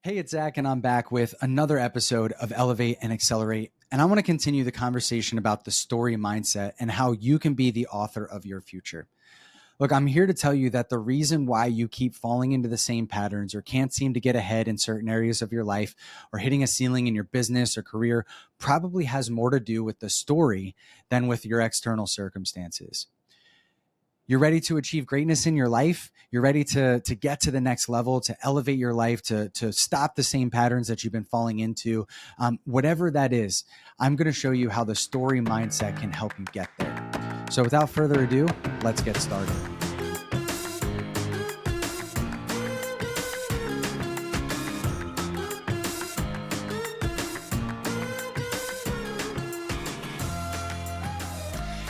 Hey, it's Zach, and I'm back with another episode of Elevate and Accelerate. And I want to continue the conversation about the story mindset and how you can be the author of your future. Look, I'm here to tell you that the reason why you keep falling into the same patterns or can't seem to get ahead in certain areas of your life or hitting a ceiling in your business or career probably has more to do with the story than with your external circumstances. You're ready to achieve greatness in your life. You're ready to get to the next level, to elevate your life, to stop the same patterns that you've been falling into. Whatever that is, I'm going to show you how the story mindset can help you get there. So without further ado, let's get started.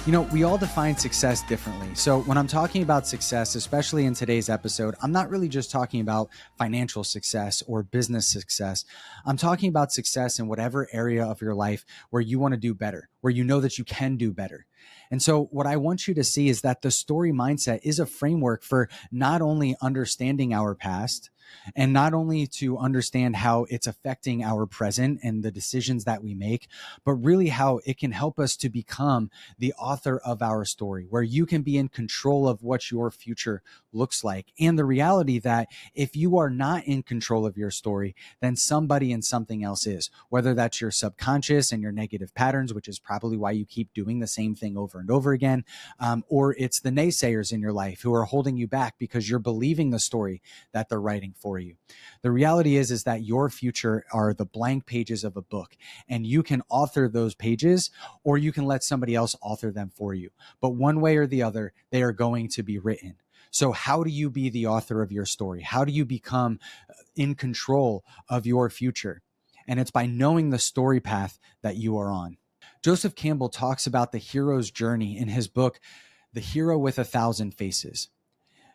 You know, we all define success differently. So when I'm talking about success, especially in today's episode, I'm not really just talking about financial success or business success. I'm talking about success in whatever area of your life where you want to do better, where you know that you can do better. And so what I want you to see is that the story mindset is a framework for not only understanding our past, and not only to understand how it's affecting our present and the decisions that we make, but really how it can help us to become the author of our story, where you can be in control of what your future looks like. And the reality that if you are not in control of your story, then somebody and something else is, whether that's your subconscious and your negative patterns, which is probably why you keep doing the same thing over and over again, or it's the naysayers in your life who are holding you back because you're believing the story that they're writing for you. The reality is that your future are the blank pages of a book, and you can author those pages or you can let somebody else author them for you. But one way or the other, they are going to be written. So how do you be the author of your story? How do you become in control of your future? And it's by knowing the story path that you are on. Joseph Campbell talks about the hero's journey in his book, The Hero with 1,000 Faces.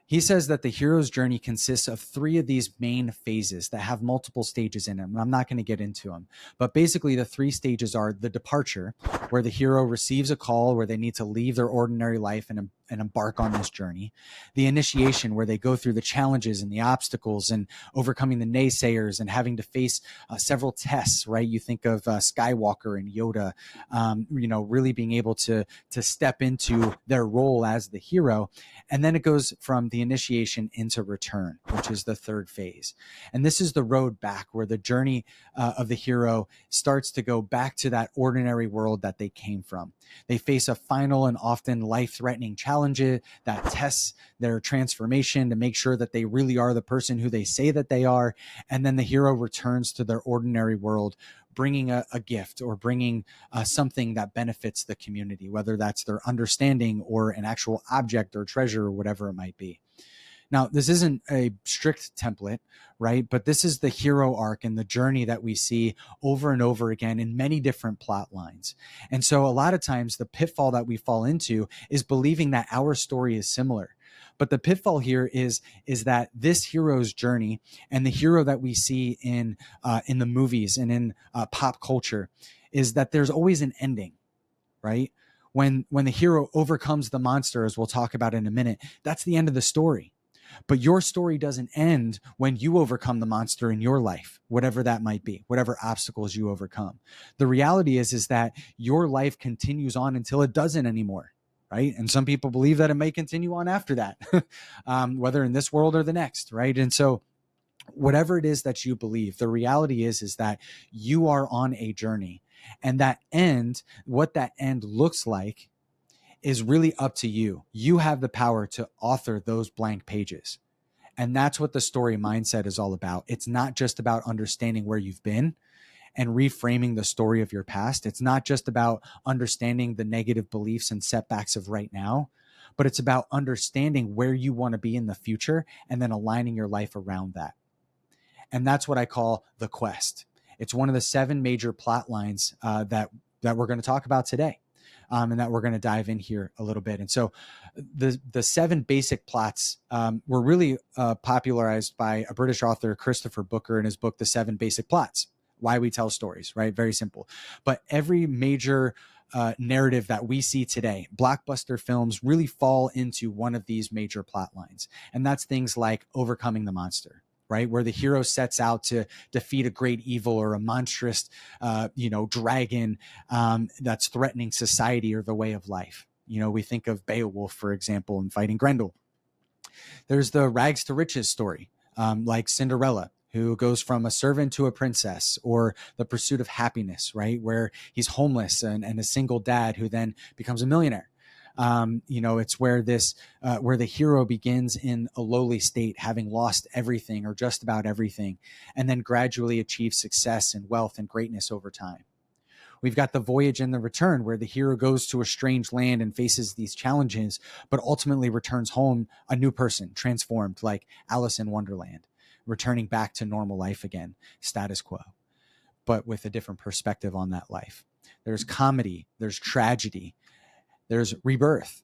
He says that the hero's journey consists of 3 of these main phases that have multiple stages in them. I'm not going to get into them, but basically the 3 stages are the departure, where the hero receives a call where they need to leave their ordinary life and embark on this journey. The initiation, where they go through the challenges and the obstacles and overcoming the naysayers and having to face several tests, right? You think of Skywalker and Yoda, really being able to step into their role as the hero. And then it goes from the initiation into return, which is the 3rd phase. And this is the road back, where the journey of the hero starts to go back to that ordinary world that they came from. They face a final and often life-threatening challenge that tests their transformation to make sure that they really are the person who they say that they are. And then the hero returns to their ordinary world, bringing a gift or bringing something that benefits the community, whether that's their understanding or an actual object or treasure or whatever it might be. Now, this isn't a strict template, right? But this is the hero arc and the journey that we see over and over again in many different plot lines. And so a lot of times the pitfall that we fall into is believing that our story is similar. But the pitfall here is that this hero's journey and the hero that we see in the movies and in pop culture is that there's always an ending, right? When the hero overcomes the monster, as we'll talk about in a minute, that's the end of the story. But your story doesn't end when you overcome the monster in your life, whatever that might be, whatever obstacles you overcome. The reality is that your life continues on until it doesn't anymore, right? And some people believe that it may continue on after that, whether in this world or the next, right? And so whatever it is that you believe, the reality is that you are on a journey, and that end, what that end looks like, is really up to you. You have the power to author those blank pages. And that's what the story mindset is all about. It's not just about understanding where you've been and reframing the story of your past. It's not just about understanding the negative beliefs and setbacks of right now, but it's about understanding where you want to be in the future and then aligning your life around that. And that's what I call the quest. It's one of the 7 major plot lines that we're going to talk about today. And that we're going to dive in here a little bit. And so the 7 basic plots were really popularized by a British author, Christopher Booker, in his book, The 7 Basic Plots, Why We Tell Stories, right? Very simple. But every major narrative that we see today, blockbuster films really fall into one of these major plot lines. And that's things like overcoming the monster, right? Where the hero sets out to defeat a great evil or a monstrous, dragon that's threatening society or the way of life. We think of Beowulf, for example, in fighting Grendel. There's the rags to riches story, like Cinderella, who goes from a servant to a princess, or the pursuit of happiness, right? Where he's homeless and a single dad who then becomes a millionaire. It's where where the hero begins in a lowly state, having lost everything or just about everything, and then gradually achieves success and wealth and greatness over time. We've got the voyage and the return, where the hero goes to a strange land and faces these challenges, but ultimately returns home a new person, transformed, like Alice in Wonderland, returning back to normal life again, status quo, but with a different perspective on that life. There's comedy, there's tragedy, there's rebirth,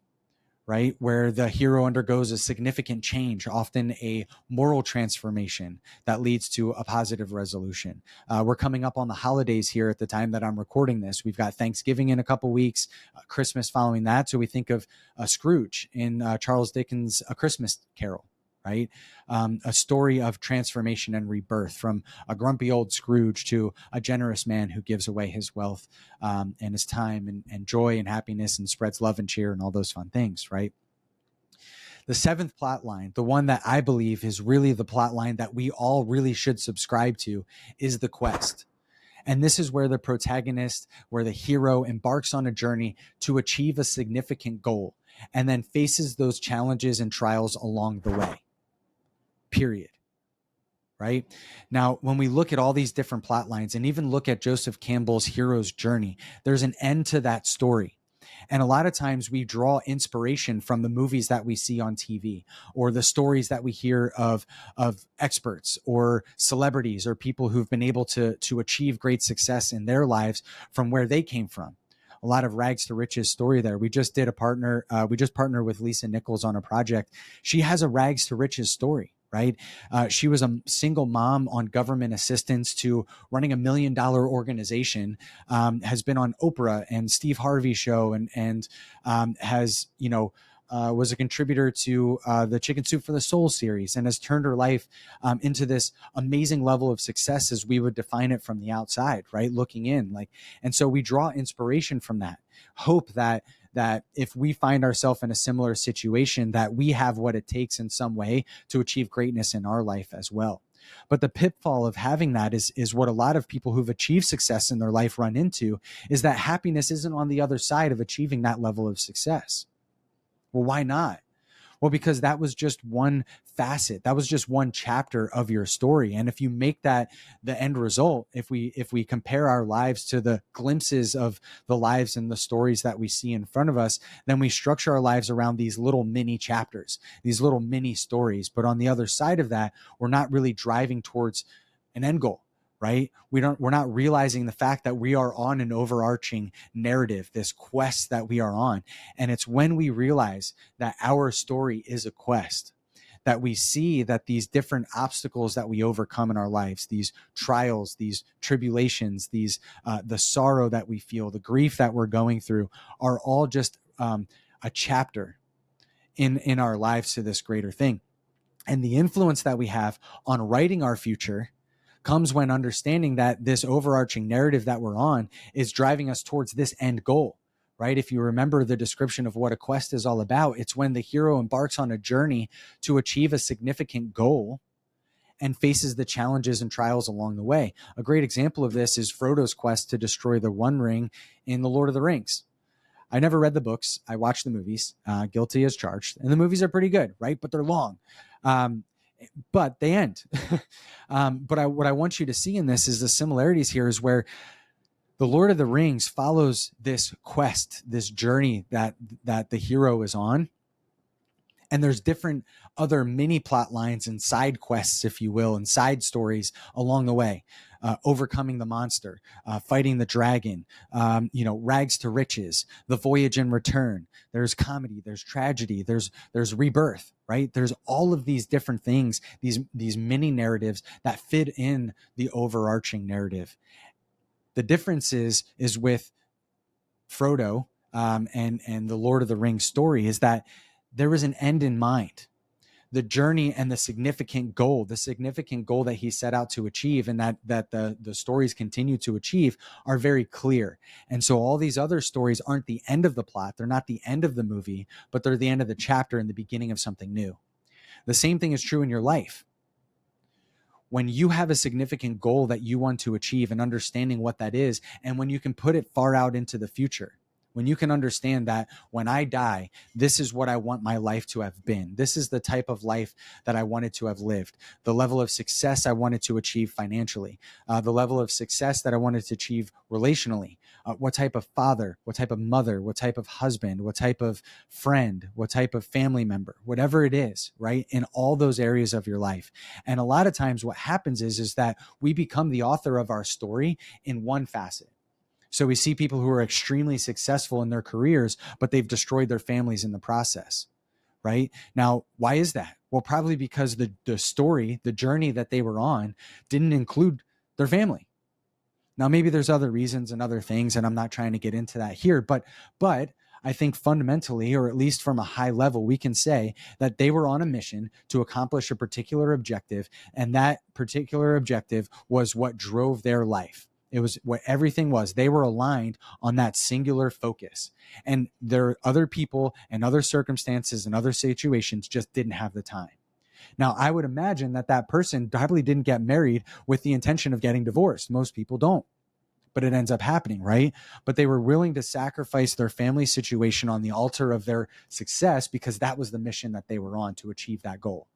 right? Where the hero undergoes a significant change, often a moral transformation that leads to a positive resolution. We're coming up on the holidays here at the time that I'm recording this. We've got Thanksgiving in a couple weeks, Christmas following that. So we think of Scrooge in Charles Dickens' A Christmas Carol, right? A story of transformation and rebirth, from a grumpy old Scrooge to a generous man who gives away his wealth and his time and joy and happiness and spreads love and cheer and all those fun things, right? The seventh plot line, the one that I believe is really the plot line that we all really should subscribe to, is the quest. And this is where the protagonist, where the hero embarks on a journey to achieve a significant goal and then faces those challenges and trials along the way. Period. Right? Now, when we look at all these different plot lines and even look at Joseph Campbell's hero's journey, there's an end to that story. And a lot of times we draw inspiration from the movies that we see on TV, or the stories that we hear of experts or celebrities or people who've been able to achieve great success in their lives from where they came from. A lot of rags to riches story there. We just partnered with Lisa Nichols on a project. She has a rags to riches story, right? She was a single mom on government assistance to running $1 million organization, has been on Oprah and Steve Harvey's show, and has, was a contributor to the Chicken Soup for the Soul series, and has turned her life into this amazing level of success as we would define it from the outside, right? Looking in, and so we draw inspiration from that, hope that if we find ourselves in a similar situation, that we have what it takes in some way to achieve greatness in our life as well. But the pitfall of having that is what a lot of people who've achieved success in their life run into, is that happiness isn't on the other side of achieving that level of success. Well, why not? Well, because that was just one facet. That was just one chapter of your story. And if you make that the end result, if we compare our lives to the glimpses of the lives and the stories that we see in front of us, then we structure our lives around these little mini chapters, these little mini stories. But on the other side of that, we're not really driving towards an end goal. Right? We're not realizing the fact that we are on an overarching narrative, this quest that we are on. And it's when we realize that our story is a quest, that we see that these different obstacles that we overcome in our lives, these trials, these tribulations, the sorrow that we feel, the grief that we're going through, are all just a chapter in our lives to this greater thing. And the influence that we have on writing our future comes when understanding that this overarching narrative that we're on is driving us towards this end goal, right? If you remember the description of what a quest is all about, it's when the hero embarks on a journey to achieve a significant goal and faces the challenges and trials along the way. A great example of this is Frodo's quest to destroy the One Ring in The Lord of the Rings. I never read the books. I watched the movies, guilty as charged. And the movies are pretty good, right? But they're long. But they end. But what I want you to see in this is the similarities here is where the Lord of the Rings follows this quest, this journey that the hero is on. And there's different other mini plot lines and side quests, if you will, and side stories along the way. Overcoming the monster, fighting the dragon, rags to riches, the voyage and return. There's comedy, there's tragedy, there's rebirth, right? There's all of these different things, these mini narratives that fit in the overarching narrative. The difference is with Frodo and the Lord of the Rings story is that there was an end in mind. the journey and the significant goal that he set out to achieve, and that the stories continue to achieve, are very clear. And so all these other stories aren't the end of the plot. They're not the end of the movie, but they're the end of the chapter and the beginning of something new. The same thing is true in your life. When you have a significant goal that you want to achieve and understanding what that is, and when you can put it far out into the future, when you can understand that when I die, this is what I want my life to have been. This is the type of life that I wanted to have lived. The level of success I wanted to achieve financially, the level of success that I wanted to achieve relationally, what type of father, what type of mother, what type of husband, what type of friend, what type of family member, whatever it is, right? In all those areas of your life. And a lot of times what happens is that we become the author of our story in one facet. So we see people who are extremely successful in their careers, but they've destroyed their families in the process, right? Now, why is that? Well, probably because the story, the journey that they were on didn't include their family. Now, maybe there's other reasons and other things, and I'm not trying to get into that here, but I think fundamentally, or at least from a high level, we can say that they were on a mission to accomplish a particular objective, and that particular objective was what drove their life. It was what everything was. They were aligned on that singular focus. And there are other people and other circumstances and other situations just didn't have the time. Now, I would imagine that person probably didn't get married with the intention of getting divorced. Most people don't, but it ends up happening, right? But they were willing to sacrifice their family situation on the altar of their success because that was the mission that they were on to achieve that goal.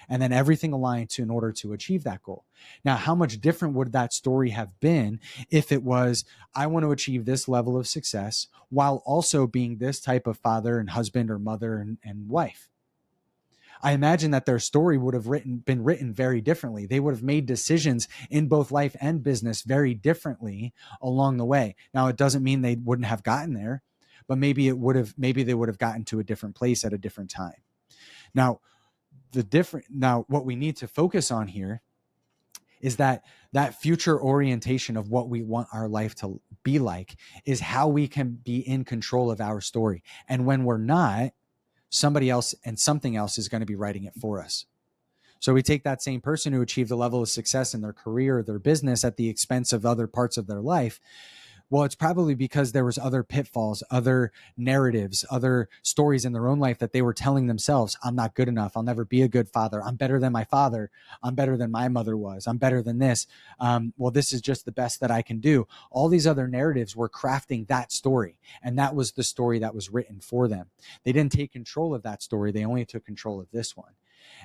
And then everything aligned in order to achieve that goal. Now, how much different would that story have been if it was, I want to achieve this level of success while also being this type of father and husband or mother and wife? I imagine that their story would have been written very differently. They would have made decisions in both life and business very differently along the way. Now, it doesn't mean they wouldn't have gotten there, but maybe they would have gotten to a different place at a different time. Now, what we need to focus on here is that future orientation of what we want our life to be like is how we can be in control of our story. And when we're not, somebody else and something else is going to be writing it for us. So we take that same person who achieved a level of success in their career or their business at the expense of other parts of their life. Well, it's probably because there was other pitfalls, other narratives, other stories in their own life that they were telling themselves. I'm not good enough. I'll never be a good father. I'm better than my father. I'm better than my mother was. I'm better than this. Well, this is just the best that I can do. All these other narratives were crafting that story. And that was the story that was written for them. They didn't take control of that story. They only took control of this one.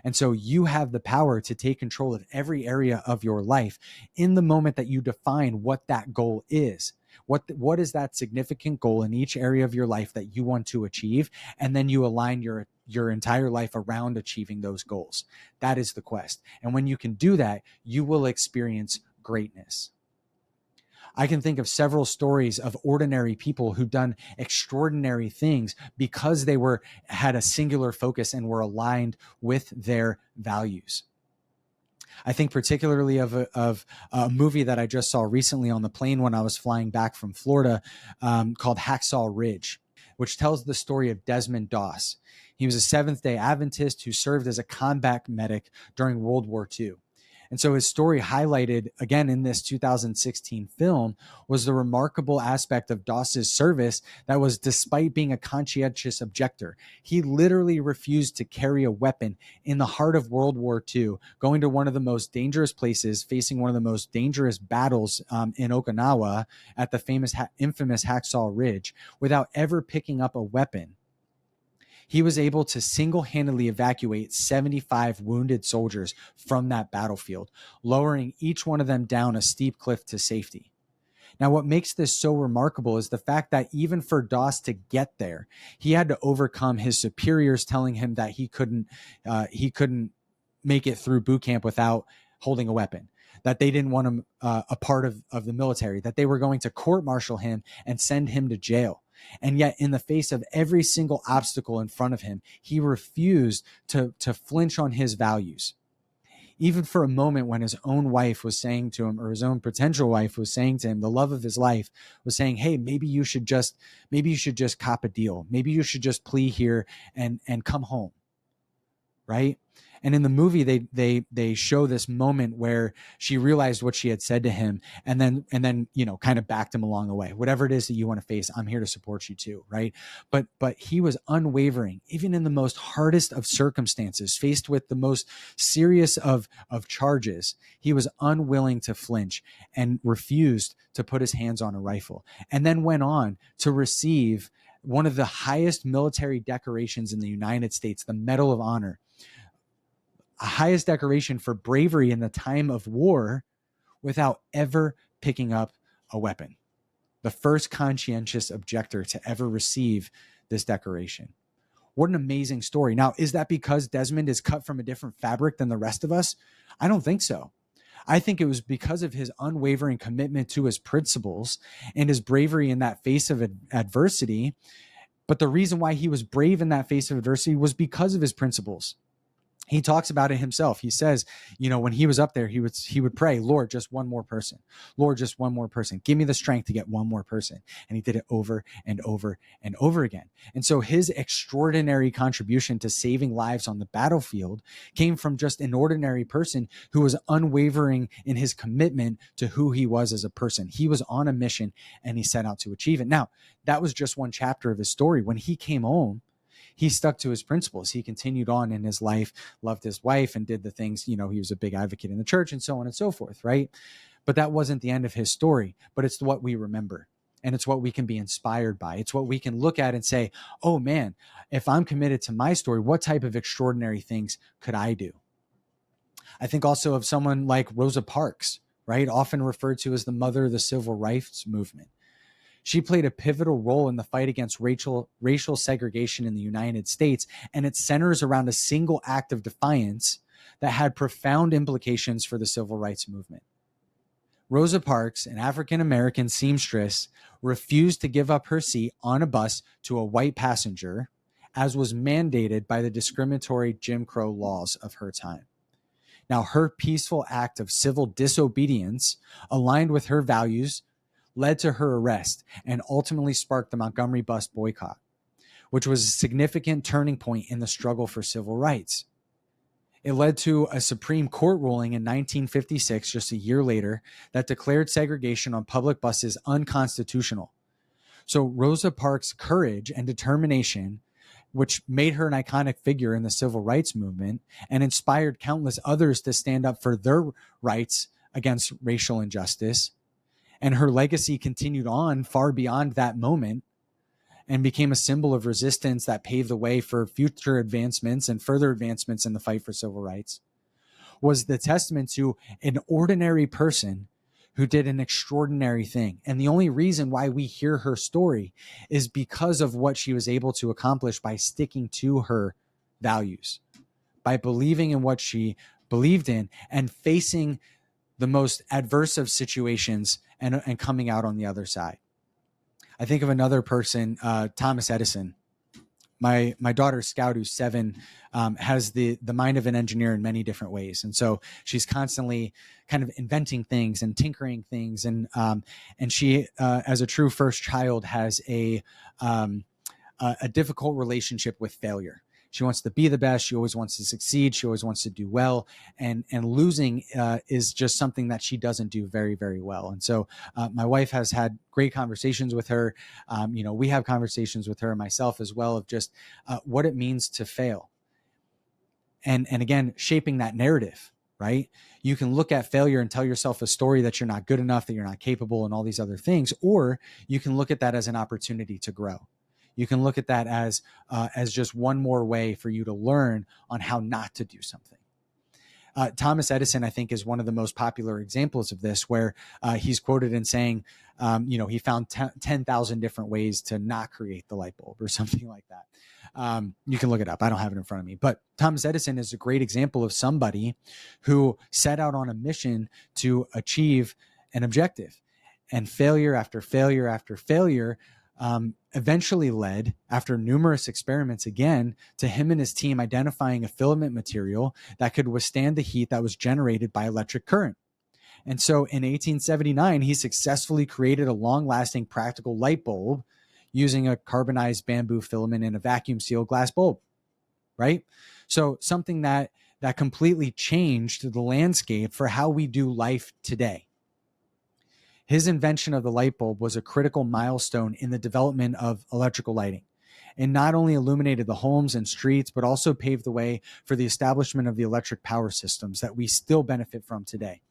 And so you have the power to take control of every area of your life in the moment that you define what that goal is. What is that significant goal in each area of your life that you want to achieve? And then you align your entire life around achieving those goals. That is the quest. And when you can do that, you will experience greatness. I can think of several stories of ordinary people who've done extraordinary things because they had a singular focus and were aligned with their values. I think particularly of a movie that I just saw recently on the plane when I was flying back from Florida, called Hacksaw Ridge, which tells the story of Desmond Doss. He was a Seventh-day Adventist who served as a combat medic during World War II. And so his story highlighted, again, in this 2016 film, was the remarkable aspect of Doss's service that was, despite being a conscientious objector, he literally refused to carry a weapon in the heart of World War II, going to one of the most dangerous places, facing one of the most dangerous battles in Okinawa at the infamous Hacksaw Ridge, without ever picking up a weapon. He was able to single-handedly evacuate 75 wounded soldiers from that battlefield, lowering each one of them down a steep cliff to safety. Now, what makes this so remarkable is the fact that even for Doss to get there, he had to overcome his superiors telling him that he couldn't make it through boot camp without holding a weapon, that they didn't want him a part of the military, that they were going to court-martial him and send him to jail. And yet, in the face of every single obstacle in front of him, he refused to flinch on his values. Even for a moment when his own wife was saying to him, or his own potential wife was saying to him, the love of his life was saying, hey, maybe you should just cop a deal. Maybe you should just plea here and come home. right? And in the movie, they show this moment where she realized what she had said to him, and then kind of backed him along the way. Whatever it is that you want to face, I'm here to support you too, right? But he was unwavering, even in the most hardest of circumstances, faced with the most serious of charges. He was unwilling to flinch and refused to put his hands on a rifle, and then went on to receive one of the highest military decorations in the United States, the Medal of Honor, a highest decoration for bravery in the time of war, without ever picking up a weapon. The first conscientious objector to ever receive this decoration. What an amazing story. Now, is that because Desmond is cut from a different fabric than the rest of us? I don't think so. I think it was because of his unwavering commitment to his principles and his bravery in that face of adversity. But the reason why he was brave in that face of adversity was because of his principles. He talks about it himself. He says, when he was up there, he would pray, Lord, just one more person. Lord, just one more person. Give me the strength to get one more person. And he did it over and over and over again. And so his extraordinary contribution to saving lives on the battlefield came from just an ordinary person who was unwavering in his commitment to who he was as a person. He was on a mission and he set out to achieve it. Now, that was just one chapter of his story. When he came home, he stuck to his principles. He continued on in his life, loved his wife, and did the things, he was a big advocate in the church and so on and so forth, right? But that wasn't the end of his story, but it's what we remember. And it's what we can be inspired by. It's what we can look at and say, oh man, if I'm committed to my story, what type of extraordinary things could I do? I think also of someone like Rosa Parks, right? Often referred to as the mother of the civil rights movement. She played a pivotal role in the fight against racial segregation in the United States, and it centers around a single act of defiance that had profound implications for the civil rights movement. Rosa Parks, an African-American seamstress, refused to give up her seat on a bus to a white passenger, as was mandated by the discriminatory Jim Crow laws of her time. Now, her peaceful act of civil disobedience, aligned with her values, led to her arrest and ultimately sparked the Montgomery bus boycott, which was a significant turning point in the struggle for civil rights. It led to a Supreme Court ruling in 1956, just a year later, that declared segregation on public buses unconstitutional. So Rosa Parks' courage and determination, which made her an iconic figure in the civil rights movement and inspired countless others to stand up for their rights against racial injustice, and her legacy continued on far beyond that moment and became a symbol of resistance that paved the way for future advancements and further advancements in the fight for civil rights, was the testament to an ordinary person who did an extraordinary thing. And the only reason why we hear her story is because of what she was able to accomplish by sticking to her values, by believing in what she believed in and facing the most adverse of situations and coming out on the other side. I think of another person, Thomas Edison. My daughter Scout, who's 7, has the mind of an engineer in many different ways, and so she's constantly kind of inventing things and tinkering things, and she, as a true first child, has a difficult relationship with failure. She wants to be the best. She always wants to succeed. She always wants to do well. And losing is just something that she doesn't do very, very well. And so my wife has had great conversations with her. We have conversations with her and myself as well of just what it means to fail. And again, shaping that narrative, right? You can look at failure and tell yourself a story that you're not good enough, that you're not capable, and all these other things. Or you can look at that as an opportunity to grow. You can look at that as just one more way for you to learn on how not to do something. Thomas Edison, I think, is one of the most popular examples of this, where he's quoted in saying, he found 10,000 different ways to not create the light bulb or something like that. You can look it up. I don't have it in front of me. But Thomas Edison is a great example of somebody who set out on a mission to achieve an objective. And failure after failure after failure eventually led, after numerous experiments again, to him and his team identifying a filament material that could withstand the heat that was generated by electric current. And so in 1879, he successfully created a long-lasting practical light bulb using a carbonized bamboo filament in a vacuum-sealed glass bulb. right? So something that completely changed the landscape for how we do life today. His invention of the light bulb was a critical milestone in the development of electrical lighting, and not only illuminated the homes and streets, but also paved the way for the establishment of the electric power systems that we still benefit from today.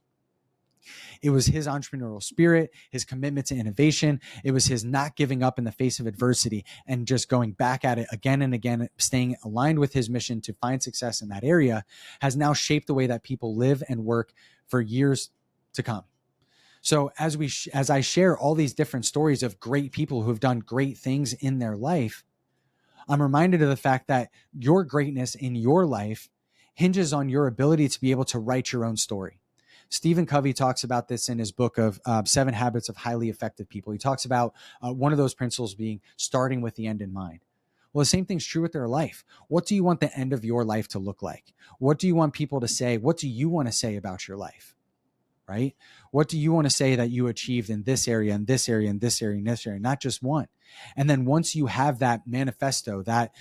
It was his entrepreneurial spirit, his commitment to innovation. It was his not giving up in the face of adversity and just going back at it again and again, staying aligned with his mission to find success in that area, has now shaped the way that people live and work for years to come. So as I share all these different stories of great people who have done great things in their life, I'm reminded of the fact that your greatness in your life hinges on your ability to be able to write your own story. Stephen Covey talks about this in his book of 7 Habits of Highly Effective People. He talks about one of those principles being starting with the end in mind. Well, the same thing's true with their life. What do you want the end of your life to look like? What do you want people to say? What do you want to say about your life? Right? What do you want to say that you achieved in this area, in this area, in this area, in this area, not just one? And then once you have that manifesto, that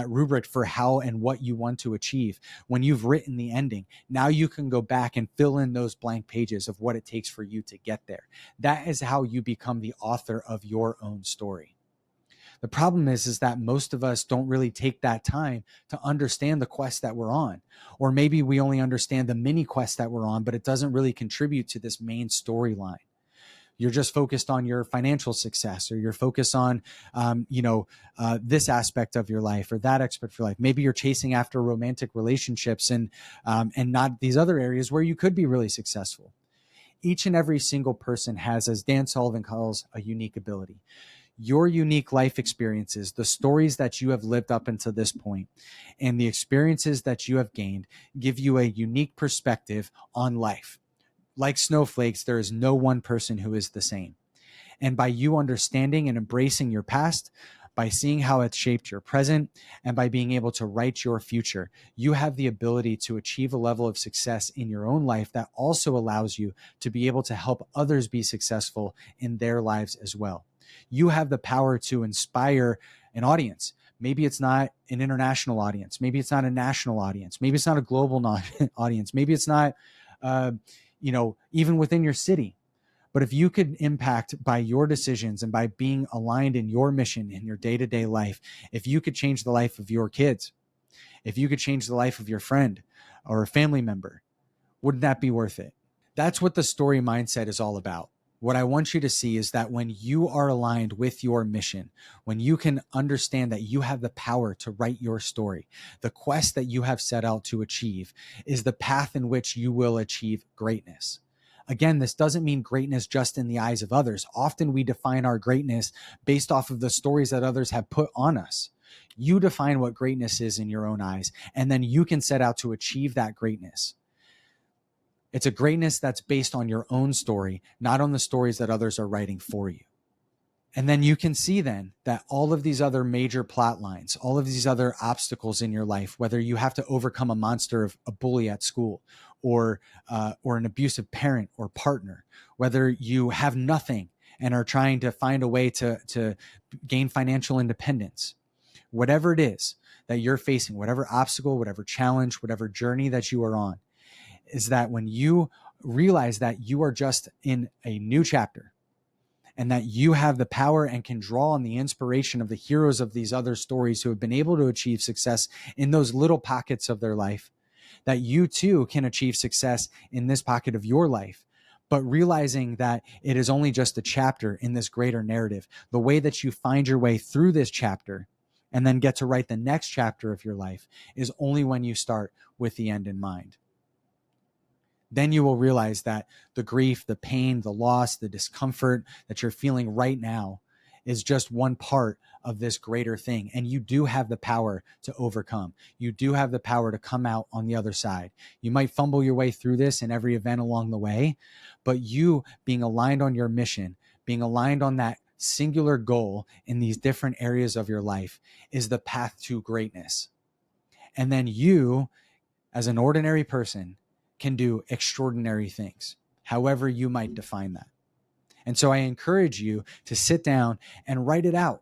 rubric for how and what you want to achieve, when you've written the ending, now you can go back and fill in those blank pages of what it takes for you to get there. That is how you become the author of your own story. The problem is that most of us don't really take that time to understand the quest that we're on. Or maybe we only understand the mini quest that we're on, but it doesn't really contribute to this main storyline. You're just focused on your financial success, or you're focused on, this aspect of your life or that aspect of your life. Maybe you're chasing after romantic relationships and not these other areas where you could be really successful. Each and every single person has, as Dan Sullivan calls, a unique ability. Your unique life experiences, the stories that you have lived up until this point, and the experiences that you have gained give you a unique perspective on life. Like snowflakes, there is no one person who is the same. And by you understanding and embracing your past, by seeing how it's shaped your present, and by being able to write your future, you have the ability to achieve a level of success in your own life that also allows you to be able to help others be successful in their lives as well. You have the power to inspire an audience. Maybe it's not an international audience. Maybe it's not a national audience. Maybe it's not a global audience. Maybe it's not, even within your city. But if you could impact by your decisions and by being aligned in your mission in your day-to-day life, if you could change the life of your kids, if you could change the life of your friend or a family member, wouldn't that be worth it? That's what the story mindset is all about. What I want you to see is that when you are aligned with your mission, when you can understand that you have the power to write your story, the quest that you have set out to achieve is the path in which you will achieve greatness. Again, this doesn't mean greatness just in the eyes of others. Often we define our greatness based off of the stories that others have put on us. You define what greatness is in your own eyes, and then you can set out to achieve that greatness. It's a greatness that's based on your own story, not on the stories that others are writing for you. And then you can see then that all of these other major plot lines, all of these other obstacles in your life, whether you have to overcome a monster of a bully at school or an abusive parent or partner, whether you have nothing and are trying to find a way to gain financial independence, whatever it is that you're facing, whatever obstacle, whatever challenge, whatever journey that you are on, is that when you realize that you are just in a new chapter and that you have the power and can draw on the inspiration of the heroes of these other stories who have been able to achieve success in those little pockets of their life, that you too can achieve success in this pocket of your life, but realizing that it is only just a chapter in this greater narrative. The way that you find your way through this chapter and then get to write the next chapter of your life is only when you start with the end in mind. Then you will realize that the grief, the pain, the loss, the discomfort that you're feeling right now is just one part of this greater thing. And you do have the power to overcome. You do have the power to come out on the other side. You might fumble your way through this in every event along the way, but you being aligned on your mission, being aligned on that singular goal in these different areas of your life is the path to greatness. And then you, as an ordinary person, can do extraordinary things, however you might define that. And so I encourage you to sit down and write it out.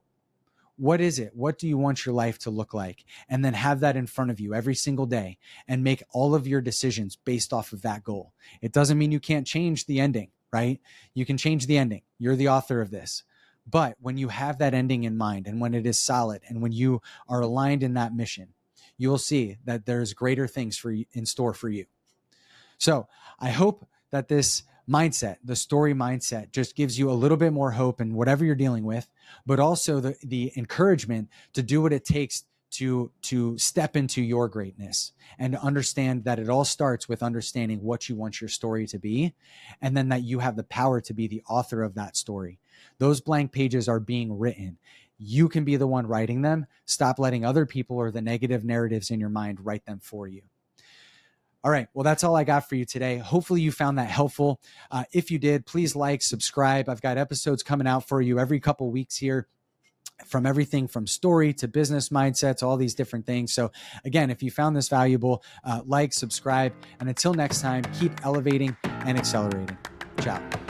What is it? What do you want your life to look like? And then have that in front of you every single day and make all of your decisions based off of that goal. It doesn't mean you can't change the ending, right? You can change the ending. You're the author of this. But when you have that ending in mind and when it is solid and when you are aligned in that mission, you will see that there's greater things for you, in store for you. So I hope that this mindset, the story mindset, just gives you a little bit more hope in whatever you're dealing with, but also the encouragement to do what it takes to step into your greatness and understand that it all starts with understanding what you want your story to be, and then that you have the power to be the author of that story. Those blank pages are being written. You can be the one writing them. Stop letting other people or the negative narratives in your mind write them for you. All right. Well, that's all I got for you today. Hopefully you found that helpful. If you did, please like, subscribe. I've got episodes coming out for you every couple weeks here, from everything from story to business mindsets, all these different things. So again, if you found this valuable, like, subscribe, and until next time, keep elevating and accelerating. Ciao.